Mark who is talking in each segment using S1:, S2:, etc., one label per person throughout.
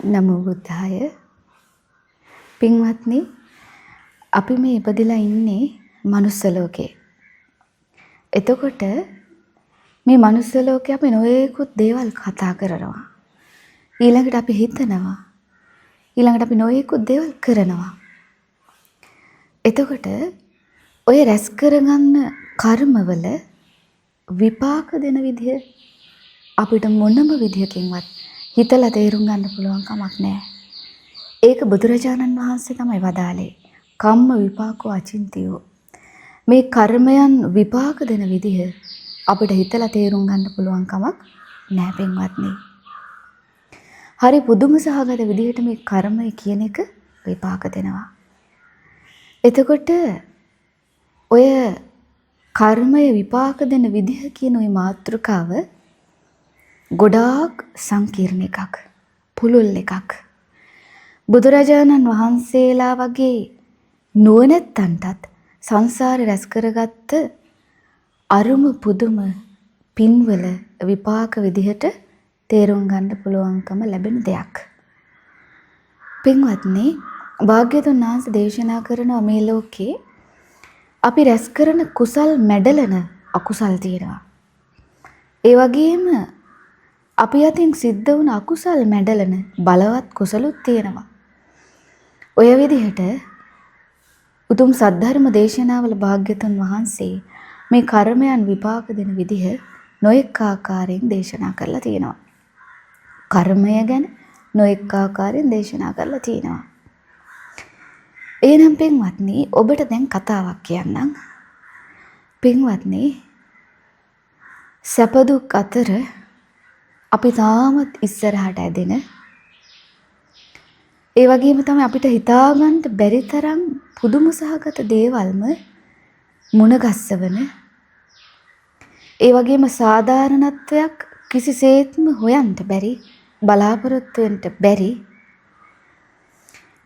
S1: නමෝ බුද්ධාය. පින්වත්නි, අපි මේ ඉපදිලා ඉන්නේ මනුස්ස ලෝකේ. එතකොට මේ මනුස්ස ලෝකේ අපි නොයෙකුත් දේවල් කතා කරනවා. ඊළඟට අපි හිතනවා. ඊළඟට අපි නොයෙකුත් දේවල් කරනවා. එතකොට ඔය රැස් කරගන්න කර්මවල විපාක දෙන විදිහ අපිට මොනම විදිහකින්වත් හිතලා තේරුම් ගන්න පුළුවන් කමක් නැහැ. ඒක බුදුරජාණන් වහන්සේ තමයි වදාළේ. කම්ම විපාකෝ අචින්තියෝ. මේ කර්මයන් විපාක දෙන විදිහ අපිට හිතලා තේරුම් ගන්න පුළුවන් කමක් නැහැ පින්වත්නි. හරි පුදුම සහගත විදිහට මේ කර්මය කියන එක විපාක දෙනවා. එතකොට ඔය කර්මය විපාක දෙන විදිහ කියන ওই මාතෘකාව ගොඩාක් සංකීර්ණ එකක්, පුළුල් එකක්. බුදුරජාණන් වහන්සේලා වගේ නුවණැත්තන්ටත් සංසාරේ රැස් කරගත්ත අරුම පුදුම පින්වල විපාක විදිහට තේරුම් ගන්න පුළුවන්කම ලැබෙන දෙයක්. පින්වත්නි, භාග්‍යවතුන් වහන්සේ දේශනා කරන මේ ලෝකේ අපි රැස් කරන කුසල් මැඩලන අකුසල් තියෙනවා. ඒ වගේම අපි අතින් සිද්ධ වුණ අකුසල් මැඩලන බලවත් කුසලුත් තියෙනවා. ඔය විදිහට උතුම් සද්ධර්ම දේශනාවල භාග්‍යවතුන් වහන්සේ මේ කර්මයන් විපාක දෙන විදිහ නොඑක ආකාරයෙන් දේශනා කරලා තියෙනවා. කර්මය ගැන නොඑක ආකාරයෙන් දේශනා කරලා තියෙනවා. එහෙනම් පින්වත්නි, ඔබට දැන් කතාවක් කියන්නම්. පින්වත්නි, සැප දුක් අතර අපි තාමත් ඉස්සරහට ඇදෙන, ඒ වගේම තමයි අපිට හිතාගන්න බැරි තරම් පුදුම සහගත දේවල්ම මුණගස්සවන, ඒ වගේම සාධාරණත්වයක් කිසිසේත්ම හොයන්න බැරි, බලාපොරොත්තු වෙන්න බැරි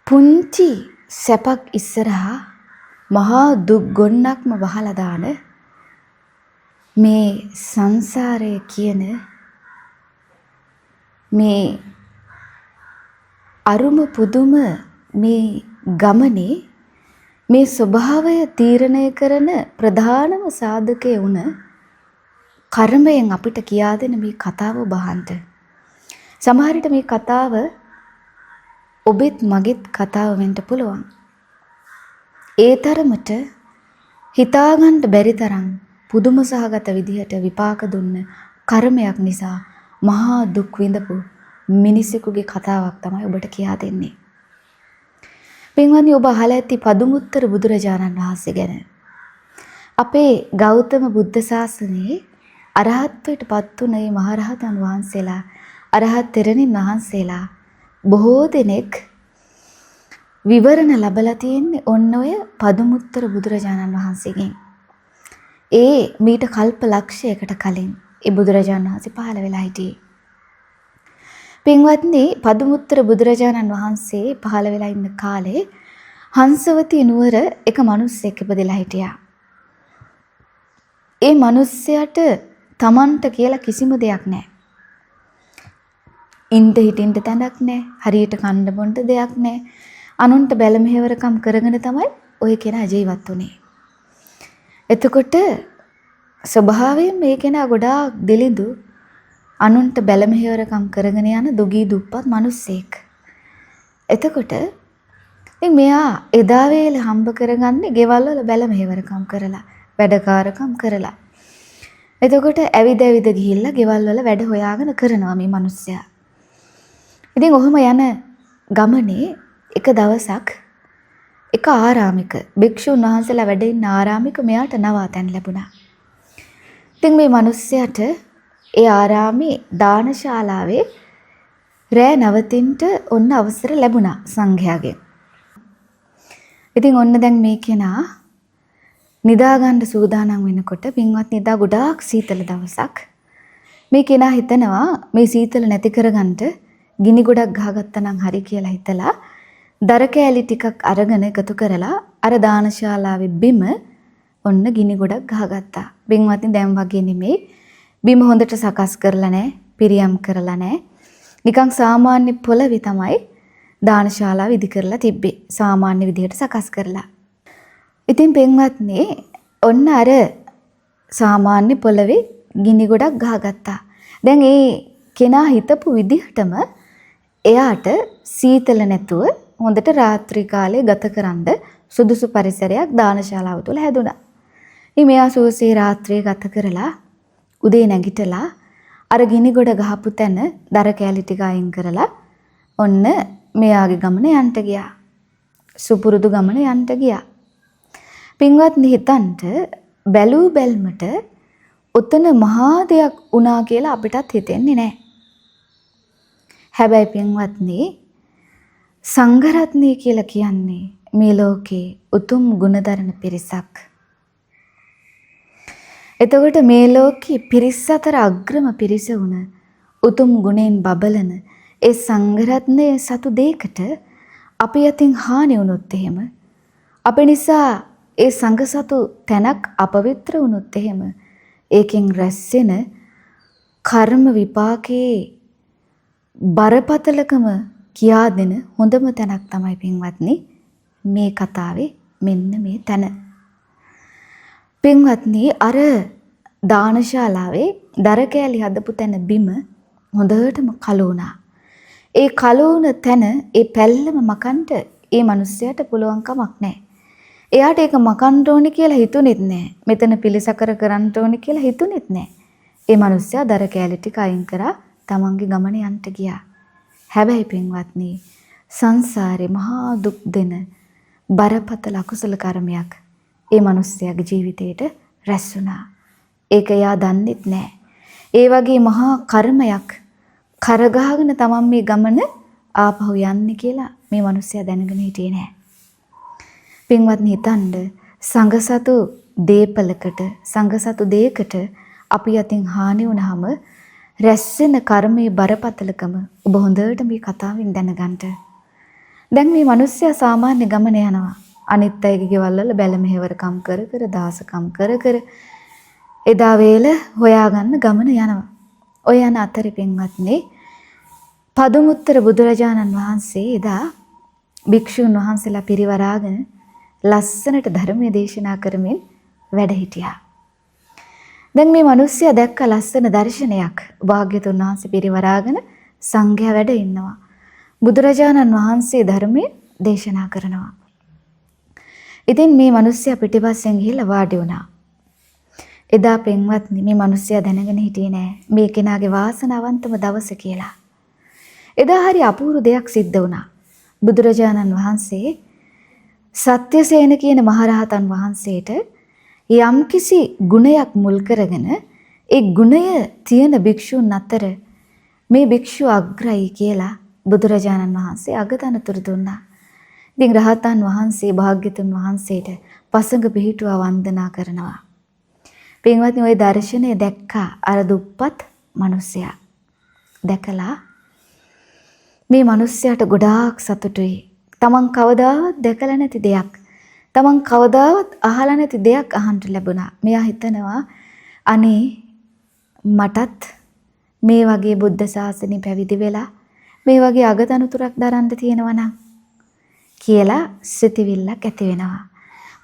S1: පුංචි සැපක් ඉස්සරහා මහා දුක් ගොන්නක්ම වහලා දාන මේ සංසාරය කියන මේ අරුම පුදුම මේ ගමනේ මේ ස්වභාවය තීරණය කරන ප්‍රධානම සාධකය වුණ කර්මයෙන් අපිට කියා දෙන මේ කතාව බහන්ට. සමහර විට මේ කතාව ඔබෙත් මගෙත් කතාව වෙන්න පුළුවන්. ඒ තරමට හිතාගන්න බැරි තරම් පුදුම සහගත විදිහට විපාක දුන්න කර්මයක් නිසා මහා දුක් විඳපු මිනිසෙකුගේ කතාවක් තමයි ඔබට කියා දෙන්නේ. පින්වත්නි, ඔබ අහලා ඇති පදුමුත්තර බුදුරජාණන් වහන්සේ ගැන. අපේ ගෞතම බුද්ධ ශාසනයේ අරහත්ත්වයට පත් වුණ මේ මහරහතන් වහන්සේලා, අරහත් තෙරණින් වහන්සේලා බොහෝ දෙනෙක් විවරණ ලැබලා තියෙන්නේ ඔන්න ඔය පදුමුත්තර බුදුරජාණන් වහන්සේගෙන්. ඒ මීට කල්ප ලක්ෂයකට කලින් ඒ බුදුරජාණන් වහන්සේ පහළ වෙලා හිටියේ. පින්වත්නි, පදුමුත්තර බුදුරජාණන් වහන්සේ පහළ වෙලා ඉන්න කාලේ හංසවතී නුවර එක මිනිස්සෙක් ඉපදලා හිටියා. ඒ මිනිස්සයාට Tamanට කියලා කිසිම දෙයක් නැහැ. ඉන්න හිටින්න තැනක් නැහැ. හරියට කන්න බොන්න දෙයක් නැහැ. අනුන්ට බැල මෙහෙවරකම් කරගෙන තමයි ඔය කෙනා ජීවත් වුනේ. එතකොට ස්වභාවයෙන් මේ කෙනා ගොඩාක් දිලිඳු, අනුන්ට බැල මෙහෙවරකම් කරගෙන යන දුගී දුප්පත් මිනිස්සෙක්. එතකොට ඉතින් මෙයා එදා වේල හම්බ කරගන්නේ ගෙවල් වල බැල මෙහෙවරකම් කරලා, වැඩකාරකම් කරලා. එතකොට ඇවිද ඇවිද ගිහිල්ලා ගෙවල් වල වැඩ හොයාගෙන කරනවා මේ මිනිස්සයා. ඉතින් ඔහොම යන ගමනේ එක දවසක් එක ආරාමික භික්ෂුන් වහන්සේලා වැඩ ඉන්න ආරාමික මෙයාට නවාතැන් ලැබුණා. ඉතින් මේ මිනිස්සයාට ඒ ආරාමේ දානශාලාවේ රෑ නවතින්ට ඔන්න අවසර ලැබුණා සංඝයාගෙන්. ඉතින් ඔන්න දැන් මේ කෙනා නිදා ගන්න සූදානම් වෙනකොට පින්වත් නිදා ගොඩාක් සීතල දවසක්. මේ කෙනා හිතනවා මේ සීතල නැති කරගන්න ගිනි ගොඩක් ගහගත්තා නම් හරි කියලා හිතලා දර කෑලි ටිකක් අරගෙන එකතු කරලා අර දානශාලාවේ බිම ඔන්න ගිනි ගොඩක් ගහගත්තා. පින්වත්නි, දැන් වගේ නෙමෙයි. බිම හොඳට සකස් කරලා නැහැ, පිරියම් කරලා නැහැ. නිකන් සාමාන්‍ය පොළවේ තමයි දානශාලාව ඉදි කරලා තිබ්බේ. සාමාන්‍ය විදිහට සකස් කරලා. ඉතින් පින්වත්නි ඔන්න අර සාමාන්‍ය පොළවේ ගිනි ගොඩක් ගහගත්තා. දැන් ඒ කෙනා හිතපු විදිහටම එයාට සීතල නැතුව හොඳට රාත්‍රී කාලේ ගතකරන්න සුදුසු පරිසරයක් දානශාලාව තුළ හැදුනා. ඉතින් මෙයා සෝසේ රාත්‍රියේ ගත කරලා උදේ නැගිටලා අර ගිනි ගොඩ ගහපු තැන දර කෑලි ටික අයින් කරලා ඔන්න මෙයාගේ ගමන යන්න ගියා. සුපුරුදු ගමන යන්න ගියා. පින්වත්නි හිතන්ට බැලූ බැල්මට උතන මහා දෙයක් වුණා කියලා අපිටත් හිතෙන්නේ නැහැ. හැබැයි පින්වත්නි සංඝරත්නය කියලා කියන්නේ මේ ලෝකේ උතුම් ගුණධර්ම පිරිසක්. එතකොට මේ ලෝකේ පිරිස් අතර අග්‍රම පිරිස වුණ උතුම් ගුණෙන් බබලන ඒ සංඝරත්නය සතු දෙයකට අපි අතින් හානි වුණොත් එහෙම අප නිසා ඒ සංඝ සතු තැනක් අපවිත්‍ර වුණොත් එහෙම ඒකෙන් රැස්සෙන කර්ම විපාකේ බරපතලකම කියා දෙන හොඳම තැනක් තමයි පින්වත්නි මේ කතාවේ මෙන්න මේ තැන. පින්වත්නි අර දානශාලාවේ දර කෑලි හදපු තැන බිම හොඳටම කළු වුණා. ඒ කළු වුණ තැන ඒ පැල්ලම මකන්න ඒ මිනිස්සයාට පුළුවන් කමක් නැහැ. එයාට ඒක මකන්න ඕනේ කියලා හිතුනෙත් නැහැ. මෙතන පිළිසකර කරන්න ඕනේ කියලා හිතුනෙත් නැහැ. ඒ මිනිස්සයා දර කෑලි ටික අයින් කරා තමන්ගේ ගමන යන්න ගියා. හැබැයි පින්වත්නි සංසාරේ මහා දුක් දෙන බරපතල අකුසල කර්මයක් ඒ මිනිස්යාගේ ජීවිතේට රැස් වුණා. ඒක එයා දන්නෙත් නැහැ. ඒ වගේ මහා කර්මයක් කරගහගෙන තමන් මේ ගමන ආපහු යන්නේ කියලා මේ මිනිස්යා දැනගෙන හිටියේ නැහැ. පින්වත්නි හිතන්න සංඝසතු දීපලකට සංඝසතු දෙයකට අපි අතින් හානි වුණාම රැස්සෙන කර්මයේ බරපතලකම ඔබ හොඳට මේ කතාවෙන් දැනගන්න. දැන් මේ මිනිස්සයා සාමාන්‍ය ගමන යනවා. අනිත් අයගේ ගෙවල් වල බැල මෙහෙවරකම් කර කර දාසකම් කර කර එදා වේල හොයාගන්න ගමන යනවා. ඔය යන අතරේ පින්වත්නි පදුමුත්තර බුදුරජාණන් වහන්සේ එදා භික්ෂුන් වහන්සේලා පිරිවරාගෙන ලස්සනට ධර්මයේ දේශනා කරමින් වැඩ හිටියා. දැන් මේ මිනිස්සයා දැක්ක ලස්සන දර්ශනයක්. භාග්‍යතුන් වහන්සේ පිරිවරාගෙන සංඝයා වැඩ ඉන්නවා. බුදුරජාණන් වහන්සේ ධර්මයේ දේශනා කරනවා. ඉතින් මේ මිනිස්සයා පිටිපස්සෙන් ගිහිල්ලා වාඩි වුණා. එදා පින්වත්නි මේ මිනිස්සයා දැනගෙන හිටියේ නෑ මේ කෙනාගේ වාසනාවන්තම දවස කියලා. එදා හරි අපූර්ව දෙයක් සිද්ධ වුණා. බුදුරජාණන් වහන්සේ සත්‍යසේන කියන මහරහතන් වහන්සේට යම්කිසි ගුණයක් මුල් කරගෙන ඒ ගුණය තියෙන භික්ෂුන් අතර මේ භික්ෂුව අග්‍රයි කියලා බුදුරජාණන් වහන්සේ අගතනතුරු දුන්නා. ඉතින් රහතන් වහන්සේ භාග්‍යතුන් වහන්සේට පසඟ පිහිටුවා වන්දනා කරනවා. පින්වත්නි ওই දර්ශනය දැක්කා අර දුප්පත් මිනිසයා. දැකලා මේ මිනිසයාට ගොඩාක් සතුටුයි. තමන් කවදාවත් දැකලා නැති දෙයක් තමන් කවදාවත් අහලා නැති දෙයක් අහන්න ලැබුණා. මෙයා හිතනවා අනේ මටත් මේ වගේ බුද්ධ ශාසනය පැවිදි වෙලා මේ වගේ අගතනුතුරක් දරන්න තියෙනවා නම් කියලා සිතවිල්ලක් ඇති වෙනවා.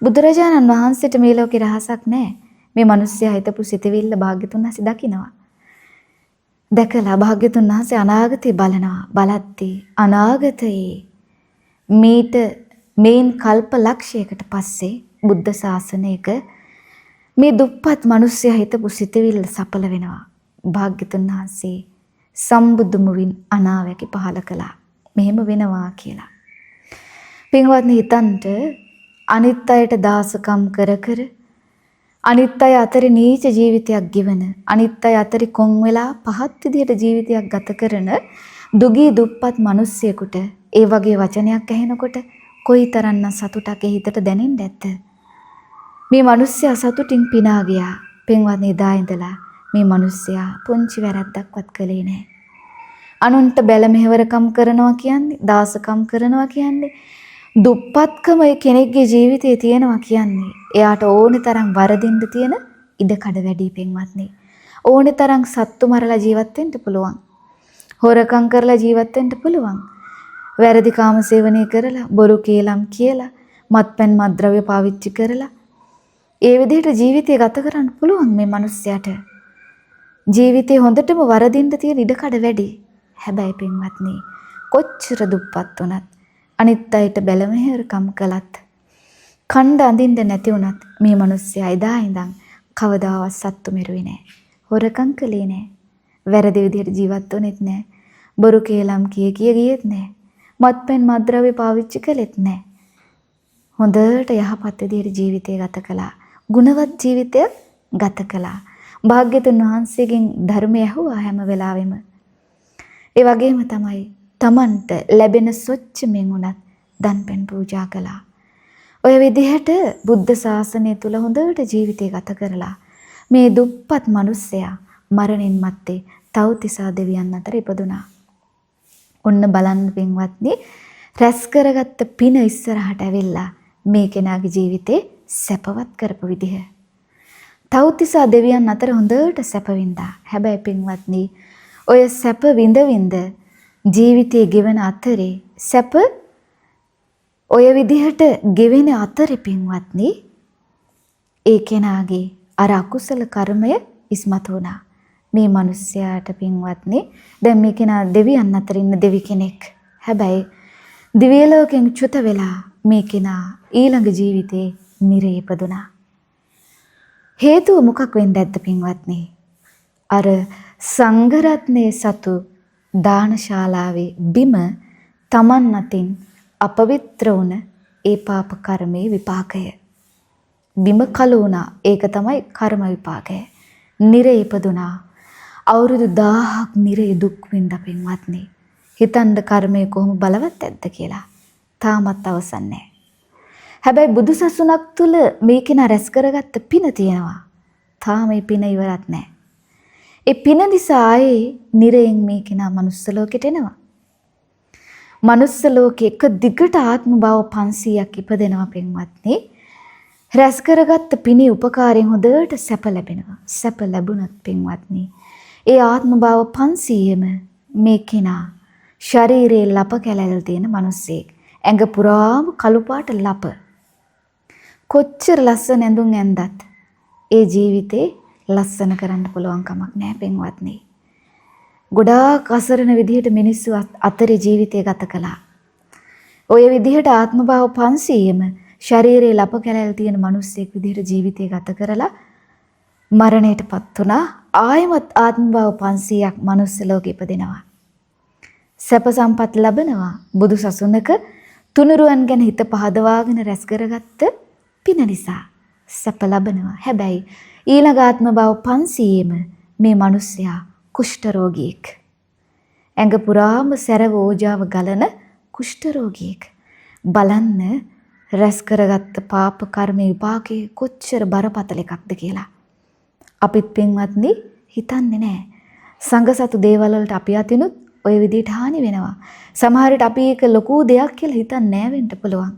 S1: බුදුරජාණන් වහන්සේට මේ ලෝකේ රහසක් නැහැ. මේ මිනිස්සයා හිතපු සිතවිල්ල භාග්‍යතුන් වහන්සේ දකිනවා. දැකලා භාග්‍යතුන් වහන්සේ අනාගතේ බලනවා. බලද්දී අනාගතයේ මේට මේන් කල්ප ලක්ෂයකට පස්සේ බුද්ධ ශාසනයක මේ දුප්පත් මිනිස්සයා හිතපු සිතවිල්ල සඵල වෙනවා. භාග්‍යතුන් වහන්සේ සම්බුදු මුවින් අනාවැකි පහල කළා. මෙහෙම වෙනවා කියලා. පින්වත්නි හිතන්ට අනිත් අයට දාසකම් කර කර අනිත් අය අතරේ නීච ජීවිතයක් ගෙවන අනිත් අය අතරේ කොන් වෙලා පහත් විදියට ජීවිතයක් ගත කරන දුගී දුප්පත් මිනිස්සෙකුට ඒ වගේ වචනයක් ඇහෙනකොට කොයිතරම්නම් සතුටක් ඒ හිතට දැනෙන්නේ නැද්ද? මේ මිනිස්සයා සතුටින් පිනා ගියා. පින්වත්නි එදා ඉඳලා මේ මිනිස්සයා පුංචි වැරද්දක්වත් කළේ නැහැ. අනුන්ට බැල මෙහෙවරකම් කරනවා කියන්නේ දාසකම් කරනවා කියන්නේ දුප්පත්කම කෙනෙක්ගේ ජීවිතයේ තියෙනවා කියන්නේ එයාට ඕනේ තරම් වරදින්න තියෙන ඉඩ කඩ වැඩි පින්වත්නි. ඕනේ තරම් සත්තු මරලා ජීවත් වෙන්න පුළුවන්. හොරකම් කරලා ජීවත් වෙන්න පුළුවන්. වැරදි කාම සේවනය කරලා, බොරු කේලම් කියලා, මත්පැන් මත්ද්‍රව්‍ය පාවිච්චි කරලා ඒ විදිහට ජීවිතය ගත කරන්න පුළුවන් මේ මිනිස්සයාට. ජීවිතේ හොඳටම වරදින්න තියෙන ඉඩකඩ වැඩි. හැබැයි පින්වත්නි, කොච්චර දුප්පත් වුණත්, අනිත් අයට බැලමෙහෙරකම් කළත්, කණ්ඩ අඳින්න නැති වුණත් මේ මිනිස්සයා එදා ඉඳන් කවදාවත් සත්තු මෙරුවේ නැහැ. හොරකම් කළේ නැහැ. වැරදි විදිහට ජීවත් වුණෙත් නැහැ. බොරු කේලම් කිය ගියෙත් නැහැ. මත්පැන් මත්ද්‍රව්‍ය පාවිච්චි කළෙත් නැහැ. හොඳට යහපත් විදිහට ජීවිතය ගත කළා. ගුණවත් ජීවිතයක් ගත කළා. භාග්‍යතුන් වහන්සේගෙන් ධර්මය ඇහුවා හැම වෙලාවෙම. ඒ වගේම තමයි තමන්ට ලැබෙන සොච්චමින් උනත් දන්පැන් පූජා කළා. ඔය විදිහට බුද්ධ ශාසනය තුල හොඳට ජීවිතය ගත කරලා මේ දුප්පත් මිනිස්සයා මරණින් මත්තේ තව්තිසා දෙවියන් අතර ඉපදුනා. ඔන්න බලන්න පින්වත්නි, රැස් කරගත්ත පින ඉස්සරහට ඇවිල්ලා මේ කෙනාගේ ජීවිතේ සැපවත් කරපු විදිහ. තව්තිසා දෙවියන් අතර හොඳට සැප වින්දා. හැබැයි පින්වත්නි, ඔය සැප විඳ ජීවිතේ ගෙවන අතරේ සැප ඔය විදිහට ගෙවෙන අතරේ පින්වත්නි, ඒ කෙනාගේ අර අකුසල කර්මය ඉස්මතු වුණා. මේ මිනිස්යාට පින්වත්නි, දැන් මේ කෙනා දෙවියන් අතර ඉන්න දෙවි කෙනෙක්. හැබැයි දිව්‍ය ලෝකෙන් චුත වෙලා මේ කෙනා ඊළඟ ජීවිතේ නිරේ ඉපදුනා. හේතුව මොකක් වෙන්නද පින්වත්නි? අර සංඝ රත්නයේ සතු දානශාලාවේ බිම තමන් අතින් අපවිත්‍ර වුණ ඒ පාප කර්මයේ විපාකය. බිම කළු වුණා. ඒක තමයි කර්ම විපාකය. නිරේ ඉපදුනා. අවුරුදු 1000ක් නිරේ දුක් විඳ පින්වත්නි. හිතන්න කර්මය කොහොම බලවත් ඇද්ද කියලා. තාමත් අවසන් නැහැ. හැබැයි බුදු සසුනක් තුල මේ කෙනා රැස් කරගත්ත පින තියෙනවා. තාම මේ පින ඉවරත් නැහැ. ඒ පින නිසා ආයේ නිරයෙන් මේ කෙනා මනුස්ස ලෝකෙට එනවා. මනුස්ස ලෝකෙ එක දිගට ආත්ම භාව 500ක් ඉපදෙනවා පින්වත්නි. රැස් කරගත්ත පිනේ උපකාරයෙන් හොඳට සැප ලැබෙනවා. සැප ලැබුණත් පින්වත්නි, ඒ ආත්ම භාව 500ම මේ කෙනා ශරීරයේ ලප කැලැල් තියෙන මිනිස්සෙක්. ඇඟ පුරාම කළු පාට ලප. කොච්චර ලස්සන ඇඳුම් ඇඳත් ඒ ජීවිතේ ලස්සන කරන්න පුළුවන් කමක් නැහැ පින්වත්නි. ගොඩාක් අසරණ විදිහට මිනිස්සු අතරේ ජීවිතය ගත කළා. ඔය විදිහට ආත්ම භාව 500ම ශරීරයේ ලප කැලැල් තියෙන මිනිස්සෙක් විදිහට ජීවිතය ගත කරලා මරණයටපත් වුණා. ආයමත් ආත්ම භාව 500ක් මනුස්ස ලෝකෙ ඉපදෙනවා. සැප සම්පත් ලැබෙනවා. බුදු සසුනක තුනුරුවන් ගැන හිත පහදවාගෙන රැස් කරගත්ත පින නිසා සැප ලැබෙනවා. හැබැයි ඊළඟ ආත්ම භාව 500ම මේ මිනිස්සයා කුෂ්ඨ රෝගියෙක්. ඇඟ පුරාම සැරව ඕජාව ගලන කුෂ්ඨ රෝගියෙක්. බලන්න රැස් කරගත්ත පාප කර්ම විපාකේ කොච්චර බරපතල එකක්ද කියලා. අපිත් පින්වත්නි හිතන්නේ නැහැ. සංඝ සතු දේවල් වලට අපි අතිනුත් ඔය විදිහට හානි වෙනවා. සමහර විට අපි ඒක ලොකු දෙයක් කියලා හිතන්නේ නැහැ වෙන්න පුළුවන්.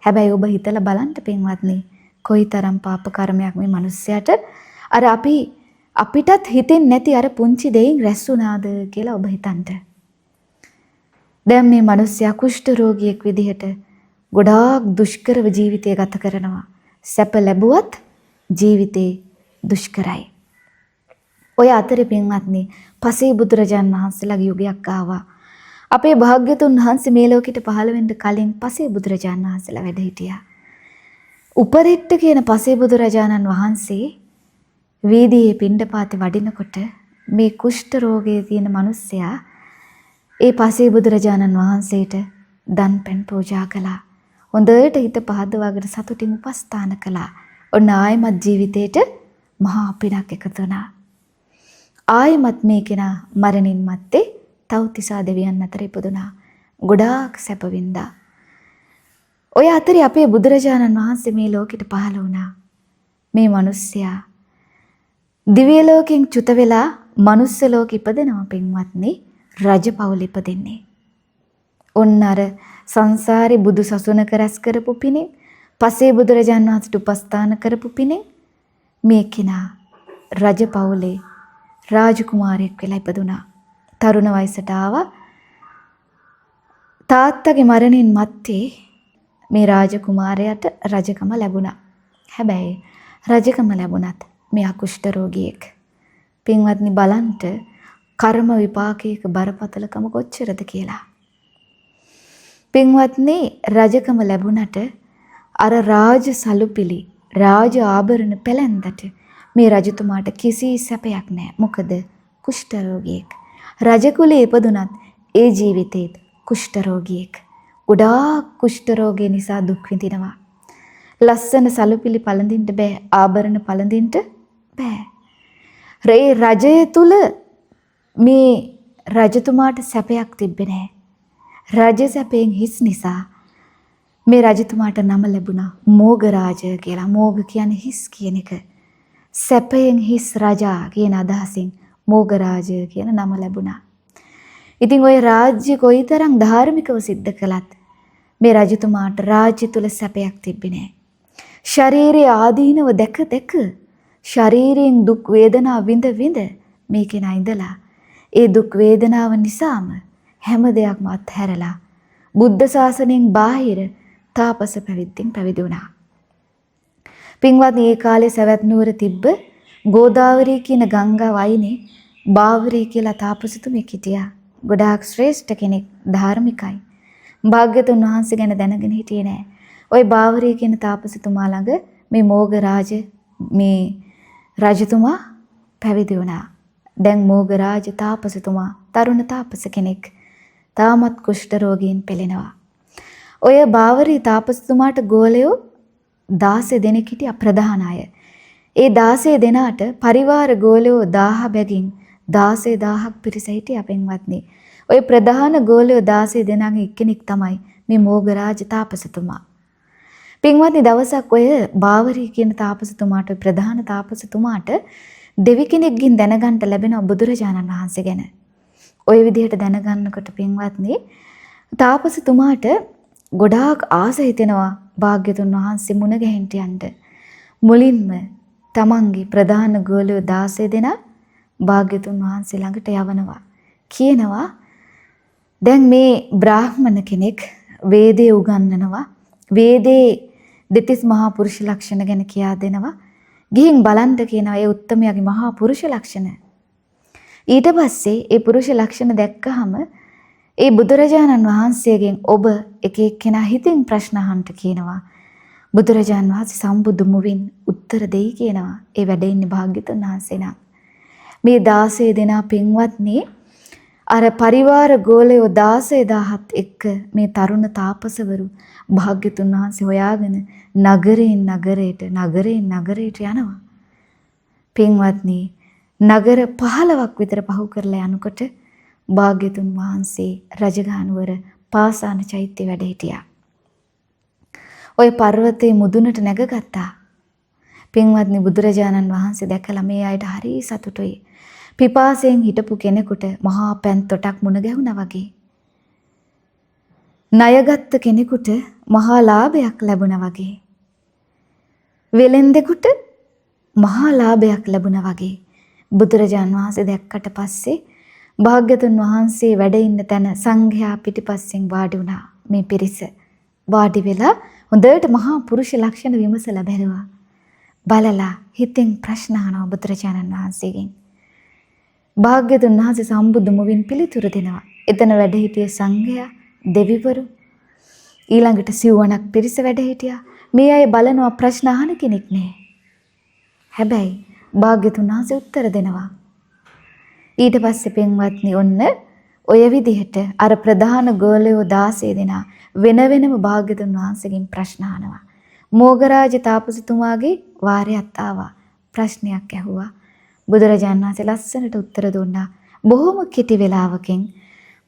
S1: හැබැයි ඔබ හිතලා බලන්න පින්වත්නි, කොයිතරම් පාප කර්මයක් මේ මිනිස්සයාට අර අපිටත් හිතෙන්නේ නැති අර පුංචි දෙයින් රැස් වුණාද කියලා ඔබ හිතන්න. දැන් මේ මිනිස්සයා කුෂ්ඨ රෝගියෙක් විදිහට ගොඩාක් දුෂ්කරව ජීවිතය ගත කරනවා. සැප ලැබුවත් ජීවිතේ දුෂ්කරයි. ඔය අතරේ පින්වත්නි, පසේ බුදුරජාන් වහන්සේලාගේ යුගයක් ආවා. අපේ භාග්‍යතුන් වහන්සේ මේ ලෝකෙට පහළ වෙන්න කලින් පසේ බුදුරජාන් වහන්සේලා වැඩ හිටියා. උපරිට්ඨ කියන පසේ බුදුරජාණන් වහන්සේ වීදියේ පිණ්ඩපාතේ වඩිනකොට මේ කුෂ්ඨ රෝගයේ තියෙන මිනිස්සයා ඒ පසේ බුදුරජාණන් වහන්සේට දන්පැන් පූජා කළා. හොඳට හිත පහදවාගෙන සතුටින් උපස්ථාන කළා. ඔන්න ආයමත් ජීවිතේට මහා පිනක් එකතු වුණා. ආයමත් මේ කෙනා මරණින් මත්තේ තව්තිසා දෙවියන් අතර ඉපදුනා. ගොඩාක් සැප වින්දා. ඔය අතරේ අපේ බුදුරජාණන් වහන්සේ මේ ලෝකෙට පහළ වුණා. මේ මිනිස්සයා දිව්‍ය ලෝකෙන් චුත වෙලා මනුස්ස ලෝකෙ ඉපදෙනවා පින්වත්නි. රජපෞල ඉපදෙන්නේ. ඔන්න අර සංසාරේ බුදු සසුනක රැස් කරපු පිණින්, පසේ බුදුරජාණන් වහන්සේට උපස්ථාන කරපු පිණින් මේ කෙනා රජපෞලේ රාජකුමාරයෙක් වෙලා ඉපදුනා. තරුණ වයසට ආවා. තාත්තගේ මරණින් මත්තේ මේ රාජකුමාරයාට රජකම ලැබුණා. හැබැයි රජකම ලැබුණත් මේ අකුෂ්ඨ රෝගියෙක්. පින්වත්නි බලන්ට කර්ම විපාකයක බරපතලකම කොච්චරද කියලා. පින්වත්නි රජකම ලැබුණට අර රාජ සලුපිලි රාජ ආභරණ පැලැන්දට මේ රජතුමාට කිසි සැපයක් නැහැ. මොකද කුෂ්ඨ රෝගියෙක්. රජ කුලේ ඉපදුනත් ඒ ජීවිතේත් කුෂ්ඨ රෝගියෙක්. ගොඩාක් කුෂ්ඨ රෝගය නිසා දුක් විඳිනවා. ලස්සන සලුපිලි පළඳින්න බෑ. ආභරණ පළඳින්න බෑ. රජය තුල මේ රජතුමාට සැපයක් තිබ්බේ නැහැ. රජ සැපයෙන් හිස් නිසා මේ රජතුමාට නම ලැබුණා මෝගරාජ කියලා. මෝග කියන්නේ හිස් කියන එක. සැපයෙන් හිස් රජා කියන අදහසින් මෝගරාජ කියන නම ලැබුණා. ඉතින් ওই රාජ්‍ය කොයිතරම් ධාර්මිකව සිද්ධ කළත් මේ රජතුමාට රාජ්‍ය තුල සැපයක් තිබ්බේ නැහැ. ශරීරයේ ආදීනව දැක ශරීරයෙන් දුක් වේදනා විඳ මේ කෙනා ඉඳලා ඒ දුක් වේදනාව නිසාම හැම දෙයක්ම අත්හැරලා බුද්ධ ශාසනයෙන් බාහිර තාපස පැවිද්දෙන් පැවිදි වුණා. පින්වත්නි ඒ කාලේ සවැත් නුවර තිබ්බ ගෝදාවරී කියන ගංගා වයිනේ බාවරී කියලා තාපසතුමෙක් හිටියා. ගොඩාක් ශ්‍රේෂ්ඨ කෙනෙක්, ධාර්මිකයි. භාග්‍යතුන් වහන්සේ ගැන දැනගෙන හිටියේ නෑ. ওই බාවරී කියන තාපසතුමා ළඟ මේ මෝගරාජ මේ රජතුමා පැවිදි වුණා. දැන් මෝගරාජ තාපසතුමා තරුණ තාපස කෙනෙක්. තාමත් කුෂ්ඨ රෝගීන් පෙළෙනවා. ඔය බාවරී තාපසතුමාට ගෝලයෝ 16 දෙනෙක් හිටියා ප්‍රධාන අය. ඒ 16 දෙනාට පරිවාර ගෝලයෝ 1000 බැගින් 16000ක් පිරිස හිටියා පින්වත්නි. ඔය ප්‍රධාන ගෝලයෝ 16 දෙනාගේ එක්කෙනෙක් තමයි මේ මෝගරාජ තාපසතුමා. පින්වත්නි දවසක් ඔය බාවරී කියන තාපසතුමාට ප්‍රධාන තාපසතුමාට දෙවි කෙනෙක්ගෙන් දැනගන්න ලැබෙනවා බුදුරජාණන් වහන්සේ ගැන. ඔය විදිහට දැනගන්නකොට පින්වත්නි තාපසතුමාට ගොඩාක් ආස හිතෙනවා භාග්‍යතුන් වහන්සේ මුණ ගැහෙන්න යන්න. මුලින්ම තමන්ගේ ප්‍රධාන ගෝලයෝ 16 දෙනා භාග්‍යතුන් වහන්සේ ළඟට යවනවා. කියනවා දැන් මේ බ්‍රාහ්මණ කෙනෙක් වේදේ උගන්වනවා. වේදේ දෙතිස් මහා පුරුෂ ලක්ෂණ ගැන කියා දෙනවා. ගිහින් බලන්න කියනවා ඒ උත්තමයාගේ මහා පුරුෂ ලක්ෂණ. ඊට පස්සේ ඒ පුරුෂ ලක්ෂණ දැක්කහම ඒ බුදුරජාණන් වහන්සේගෙන් ඔබ එක එක්කෙනා හිතින් ප්‍රශ්න අහන්න කියනවා. බුදුරජාණන් වහන්සේ සම්බුදු මුවින් උත්තර දෙයි කියනවා. ඒ වැඩ ඉන්නේ භාග්‍යතුන් වහන්සේ නම. මේ 16 දෙනා පින්වත්නි අර පරිවාර ගෝලයෝ 16000ත් එක්ක මේ තරුණ තාපසවරු භාග්‍යතුන් වහන්සේ හොයාගෙන නගරයෙන් නගරයට යනවා. පින්වත්නි නගර 15ක් විතර පහු කරලා යනකොට භාග්‍යතුන් වහන්සේ රජගහනුවර පාසාන චෛත්‍ය වැඩ හිටියා. ওই පර්වතයේ මුදුනට නැගගත්තා. පින්වත්නි බුදුරජාණන් වහන්සේ දැකලා මේ අයට හරි සතුටුයි. පිපාසයෙන් හිටපු කෙනෙකුට මහා පැන් තොටක් මුණ ගැහුණා වගේ. ණයගත් කෙනෙකුට මහා ලාභයක් ලැබුණා වගේ. වෙලෙන්දෙකුට මහා ලාභයක් ලැබුණා වගේ. බුදුරජාන් වහන්සේ දැක්කට පස්සේ භාග්‍යතුන් වහන්සේ වැඩ ඉන්න තැන සංඝයා පිටිපස්සෙන් වාඩි වුණා. මේ පිරිස වාඩි වෙලා හොඳට මහා පුරුෂ ලක්ෂණ විමසලා බැලුවා. බලලා හිතෙන් ප්‍රශ්න අහනවා බුදුරජාණන් වහන්සේගෙන්. භාග්‍යතුන් වහන්සේ සම්බුදු මුවින් පිළිතුරු දෙනවා. එතන වැඩ හිටිය සංඝයා දෙවිවරු ඊළඟට සිව්වණක් පිරිස වැඩ හිටියා. මේ අය බලනවා ප්‍රශ්න අහන කෙනෙක් නෑ. හැබැයි භාග්‍යතුන් වහන්සේ උත්තර දෙනවා. ඊට පස්සේ පින්වත්නි ඔන්න ඔය විදිහට අර ප්‍රධාන ගෝලයෝ 16 දෙනා වෙන වෙනම භාග්‍යතුන් වහන්සේගෙන් ප්‍රශ්න අහනවා. මෝගරාජ තාපසතුමාගේ වාරයක් ආවා. ප්‍රශ්නයක් ඇහුවා. බුදුරජාණන් වහන්සේ ලස්සනට උත්තර දුන්නා. බොහොම කෙටි වෙලාවකින්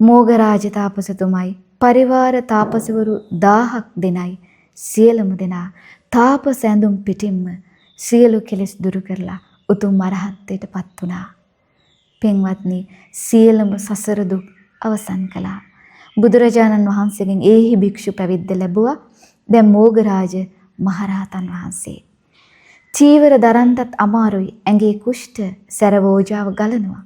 S1: මෝගරාජ තාපසතුමයි පරිවාර තාපසවරු 1000ක් දෙනයි සියලුම දෙනා තාපස ඇඳුම් පිටින්ම සියලු කෙලෙස් දුරු කරලා උතුම් අරහත්ත්වයටපත් වුණා. පින්වත්නි සියලුම සසර දුක් අවසන් කළා. බුදුරජාණන් වහන්සේගෙන් ඒහි භික්ෂු පැවිද්ද ලැබුවා. දැන් මෝගරාජ මහරහතන් වහන්සේ. චීවර දරන්නත් අමාරුයි. ඇඟේ කුෂ්ඨ සැරවෝජාව ගලනවා.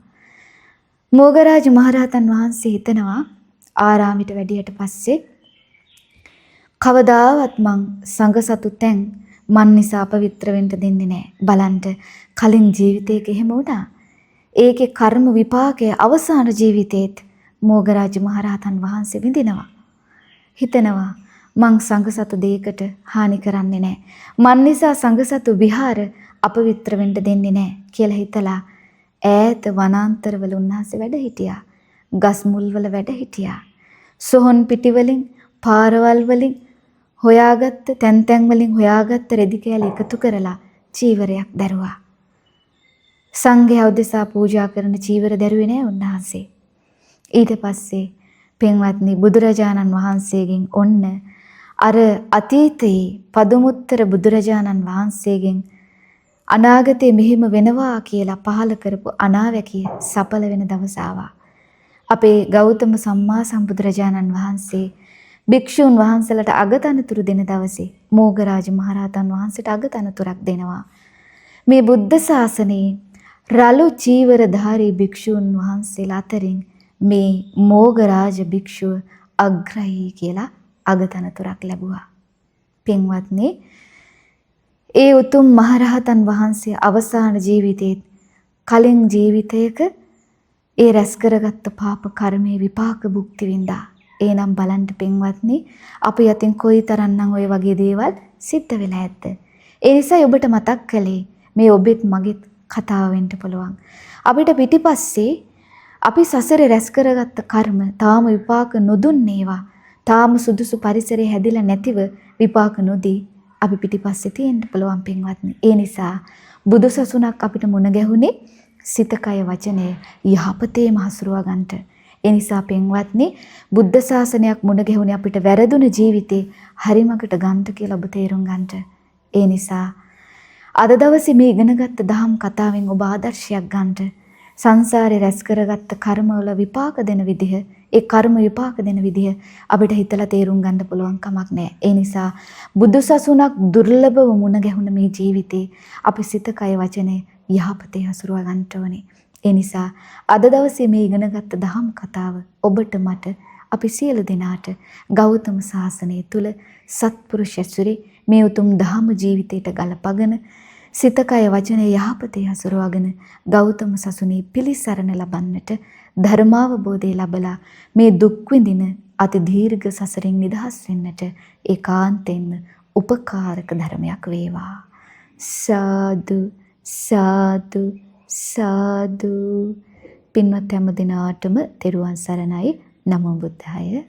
S1: මොග්ගරාජ මහරහතන් වහන්සේ හිතනවා ආරාමයට වැඩියට පස්සේ කවදාවත් මං සංඝ සතු තැන් මන් නිසා අපවිත්‍ර වෙන්න දෙන්නේ නැහැ. බලන්න කලින් ජීවිතයක එහෙම වුණා. ඒකේ කර්ම විපාකය අවසාන ජීවිතේත් මොග්ගරාජ මහරහතන් වහන්සේ විඳිනවා. හිතනවා මං සංඝ සතු දෙයකට හානි කරන්නේ නැහැ. මන් නිසා සංඝ සතු විහාර අපවිත්‍ර වෙන්න දෙන්නේ නැහැ කියලා හිතලා ඈත වනාන්තරවල උන්වහන්සේ වැඩ හිටියා. ගස් මුල් වල වැඩ හිටියා. සොහොන් පිටි වලින් පාරවල් වලින් හොයාගත්ත තැන් වලින් හොයාගත්ත රෙදි කෑලි එකතු කරලා චීවරයක් දැරුවා. සංඝයා උදෙසා පූජා කරන චීවර දැරුවේ නෑ උන්වහන්සේ. ඊට පස්සේ පින්වත්නි බුදුරජාණන් වහන්සේගෙන් ඔන්න අර අතීතයේ පදුමුත්තර බුදුරජාණන් වහන්සේගෙන් අනාගතේ මෙහෙම වෙනවා කියලා පහල කරපු අනාවැකිය සඵල වෙන දවස ආවා. අපේ ගෞතම සම්මා සම්බුදුරජාණන් වහන්සේ භික්ෂුන් වහන්සේලාට අගතනතුරු දෙන දවසේ මොග්ගරාජ මහරහතන් වහන්සේට අගතනතුරක් දෙනවා. මේ බුද්ධ ශාසනයේ රළු චීවරධාරී භික්ෂුන් වහන්සේලා අතරින් මේ මොග්ගරාජ භික්ෂුව අග්‍රයි කියලා අගතනතුරක් ලැබුවා. පින්වත්නි ඒ උතුම් මහරහතන් වහන්සේ අවසාන ජීවිතයේ කලින් ජීවිතයක ඒ රැස් කරගත්ත පාප කර්මයේ විපාක භුක්ති විඳා. එනම් බලන්න පින්වත්නි අපි යතින් කොයිතරම්නම් ওই වගේ දේවල් සිද්ධ වෙලා ඇද්ද? ඒ නිසා ඔබට මතක් කළේ මේ ඔබෙත් මගෙත් කතාව වෙන්න පුළුවන්. අපිට පිටිපස්සේ අපි සසරේ රැස් කරගත්ත කර්ම තාම විපාක නොදුන්නේවා. තාම සුදුසු පරිසරයේ හැදිලා නැතිව විපාක නොදී අපි පිටිපස්සේ තියෙන්න පුළුවන් පින්වත්නි. ඒ නිසා බුදුසසුනක් අපිට මුණ ගැහුනේ සිත කය වචනය යහපතේම හසුරුවා ගන්නට. ඒ නිසා පින්වත්නි බුද්ධ ශාසනයක් මුණ ගැහුනේ අපිට වැරදුන ජීවිතේ හරිමකට ගන්නට කියලා ඔබ තේරුම් ගන්නට. ඒ නිසා අද දවසේ මේ ඉගෙනගත්ත දහම් කතාවෙන් ඔබ ආදර්ශයක් ගන්නට සංසාරේ රැස් කරගත්ත කර්මවල විපාක දෙන විදිහ, ඒ කර්ම විපාක දෙන විදිහ අපිට හිතලා තේරුම් ගන්න පුළුවන් කමක් නැහැ. ඒ නිසා බුදුසසුනක් දුර්ලභව මුණ ගැහුණ මේ ජීවිතේ අපි සිත කය වචනේ යහපතේ හසුරුවා ගන්න ඕනේ. ඒ නිසා අද දවසේ මේ ඉගෙනගත්ත දහම් කතාව ඔබට මට අපි සියලු දෙනාට ගෞතම සාසනය තුල සත්පුරුෂ ඇසුරේ මේ උතුම් ධම්ම ජීවිතයට ගලපගෙන සිත කය වචනේ යහපතේ හසුරුවාගෙන ගෞතම සසුනේ පිළිසරණ ලබන්නට ධර්මාවබෝධය ලැබලා මේ දුක් විඳින අති දීර්ඝ සසරින් නිදහස් වෙන්නට ඒකාන්තයෙන්ම උපකාරක ධර්මයක් වේවා. සාදු සාදු සාදු. පින්වත් හැම දිනාටම තෙරුවන් සරණයි. නමෝ බුද්ධාය.